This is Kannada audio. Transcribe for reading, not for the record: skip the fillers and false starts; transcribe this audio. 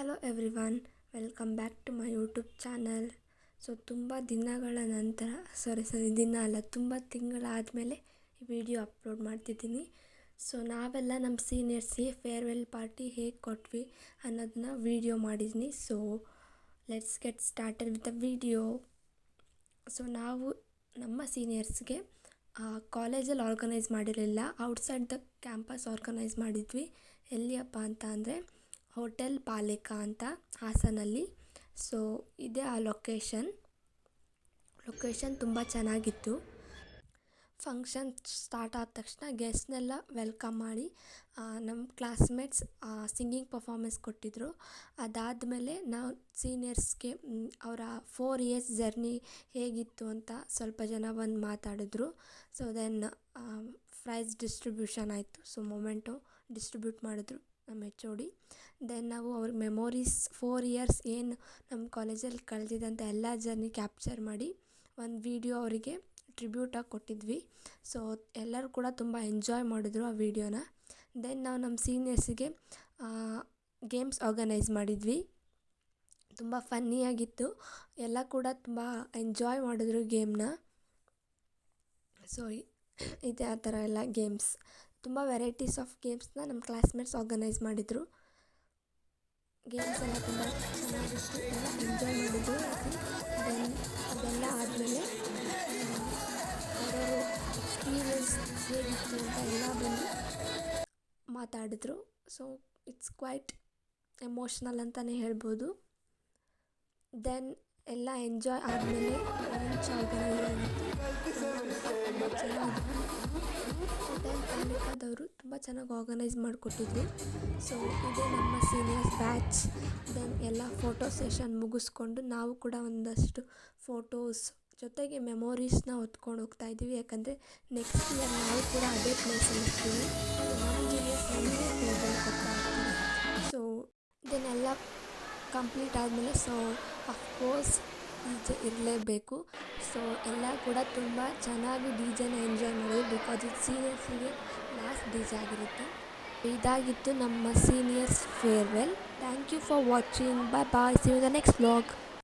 Hello everyone, welcome back to my YouTube channel. ತುಂಬ ದಿನಗಳ ನಂತರ ದಿನ ಅಲ್ಲ, ತುಂಬ ತಿಂಗಳಾದಮೇಲೆ ಈ ವಿಡಿಯೋ ಅಪ್ಲೋಡ್ ಮಾಡ್ತಿದ್ದೀನಿ. ನಾವೆಲ್ಲ ನಮ್ಮ ಸೀನಿಯರ್ಸ್ಗೆ ಫೇರ್ವೆಲ್ ಪಾರ್ಟಿ ಹೇಗೆ ಕೊಟ್ವಿ ಅನ್ನೋದನ್ನ ವಿಡಿಯೋ ಮಾಡಿದ್ದೀನಿ. Let's get started with the video. ನಾವು ನಮ್ಮ ಸೀನಿಯರ್ಸ್ಗೆ ಕಾಲೇಜಲ್ಲಿ ಆರ್ಗನೈಸ್ ಮಾಡಿರಲಿಲ್ಲ, ಔಟ್ಸೈಡ್ ದ ಕ್ಯಾಂಪಸ್ ಆರ್ಗನೈಸ್ ಮಾಡಿದ್ವಿ. ಎಲ್ಲಿಯಪ್ಪ ಅಂತ ಅಂದರೆ ಹೋಟೆಲ್ ಪಾಲಿಕಾ ಅಂತ ಹಾಸನಲ್ಲಿ. ಇದೇ ಆ ಲೊಕೇಶನ್ ತುಂಬ ಚೆನ್ನಾಗಿತ್ತು. ಫಂಕ್ಷನ್ ಸ್ಟಾರ್ಟ್ ಆದ ತಕ್ಷಣ ಗೆಸ್ಟ್ನೆಲ್ಲ ವೆಲ್ಕಮ್ ಮಾಡಿ ನಮ್ಮ ಕ್ಲಾಸ್ಮೇಟ್ಸ್ ಸಿಂಗಿಂಗ್ ಪರ್ಫಾರ್ಮೆನ್ಸ್ ಕೊಟ್ಟಿದ್ದರು. ಅದಾದಮೇಲೆ ನಾವು ಸೀನಿಯರ್ಸ್ಗೆ ಅವರ 4 years ಜರ್ನಿ ಹೇಗಿತ್ತು ಅಂತ ಸ್ವಲ್ಪ ಜನ ಬಂದು ಮಾತಾಡಿದ್ರು. ದೆನ್ ಪ್ರೈಸ್ ಡಿಸ್ಟ್ರಿಬ್ಯೂಷನ್ ಆಯಿತು. ಮೊಮೆಂಟೋ ಡಿಸ್ಟ್ರಿಬ್ಯೂಟ್ ಮಾಡಿದ್ರು ನಮ್ಮ HOD. ದೆನ್ ನಾವು ಅವ್ರ ಮೆಮೊರೀಸ್ 4 years ಏನು ನಮ್ಮ ಕಾಲೇಜಲ್ಲಿ ಕಳೆದಿದ್ದಂಥ ಎಲ್ಲ ಜರ್ನಿ ಕ್ಯಾಪ್ಚರ್ ಮಾಡಿ ಒಂದು ವಿಡಿಯೋ ಅವರಿಗೆ ಟ್ರಿಬ್ಯೂಟಾಗಿ ಕೊಟ್ಟಿದ್ವಿ. ಎಲ್ಲರೂ ಕೂಡ ತುಂಬ ಎಂಜಾಯ್ ಮಾಡಿದ್ರು ಆ ವಿಡಿಯೋನ. ದೆನ್ ನಾವು ನಮ್ಮ ಸೀನಿಯರ್ಸಿಗೆ ಗೇಮ್ಸ್ ಆರ್ಗನೈಸ್ ಮಾಡಿದ್ವಿ. ತುಂಬ ಫನ್ನಿಯಾಗಿತ್ತು, ಎಲ್ಲ ಕೂಡ ತುಂಬ ಎಂಜಾಯ್ ಮಾಡಿದ್ರು ಗೇಮ್ನ. ಇದೇ ಆ ಥರ ಎಲ್ಲ ಗೇಮ್ಸ್, ತುಂಬ ವೆರೈಟೀಸ್ ಆಫ್ ಗೇಮ್ಸ್ನ ನಮ್ಮ ಕ್ಲಾಸ್ಮೇಟ್ಸ್ ಆರ್ಗನೈಸ್ ಮಾಡಿದರು. ಗೇಮ್ಸ್ ಎಲ್ಲ ತುಂಬ ಚೆನ್ನಾಗಿತ್ತು, ಎಲ್ಲ ಎಂಜಾಯ್ ಮಾಡಿದ್ರು. ದೆನ್ ಅದೆಲ್ಲ ಆದಮೇಲೆ ಅವರವರು ಎಕ್ಸ್ಪೀರಿಯನ್ಸ್ ಹೇಗಿತ್ತು ಅಂತ ಎಲ್ಲ ಬಂದು ಮಾತಾಡಿದ್ರು. ಇಟ್ಸ್ ಕ್ವೈಟ್ ಎಮೋಷ್ನಲ್ ಅಂತಲೇ ಹೇಳ್ಬೋದು. ದೆನ್ ಎಲ್ಲ ಎಂಜಾಯ್ ಆದಮೇಲೆ ಲಂಚ್ ಆರ್ಗನೈಸ್ ಆಗಿತ್ತು. ತುಂಬ ಚೆನ್ನಾಗಿ ಹೋಟೆಲ್ ಪಾಲಿಕಾದವರು ತುಂಬ ಚೆನ್ನಾಗಿ ಆರ್ಗನೈಸ್ ಮಾಡಿಕೊಟ್ಟಿದ್ರು. ಇದೇ ನಮ್ಮ ಸೀನಿಯರ್ಸ್ ಬ್ಯಾಚ್. ದೆನ್ ಎಲ್ಲ ಫೋಟೋ ಸೆಷನ್ ಮುಗಿಸ್ಕೊಂಡು ನಾವು ಕೂಡ ಒಂದಷ್ಟು ಫೋಟೋಸ್ ಜೊತೆಗೆ ಮೆಮೊರೀಸ್ನ ಹೊತ್ಕೊಂಡು ಹೋಗ್ತಾ ಇದ್ದೀವಿ. ಯಾಕಂದರೆ ನೆಕ್ಸ್ಟ್ ಇಯರ್ ನಾವು ಕೂಡ ಅದೇ ಪ್ಲೇಸಲ್ಲಿ ಇರ್ತೀವಿ. ನಮ್ಮ ಜೂನಿಯರ್ಸ್ ನಮಗೆ ಫೇರ್ವೆಲ್ ಕೊಡ್ತಾ ಇರ್ತಾರೆ. ಇದನ್ನೆಲ್ಲ ಕಂಪ್ಲೀಟ್ ಆದಮೇಲೆ ಅಫ್ಕೋರ್ಸ್ DJ ಇರಲೇಬೇಕು. ಎಲ್ಲ ಕೂಡ ತುಂಬ ಚೆನ್ನಾಗಿ DJನ ಎಂಜಾಯ್ ಮಾಡೋದು, ಬಿಕಾಸ್ ಇದು ಸೀನಿಯರ್ಸಿಗೆ ಲಾಸ್ಟ್ DJ ಆಗಿರುತ್ತೆ. ಇದಾಗಿತ್ತು ನಮ್ಮ seniors farewell. Thank you for watching. Bye bye. See you in the next vlog.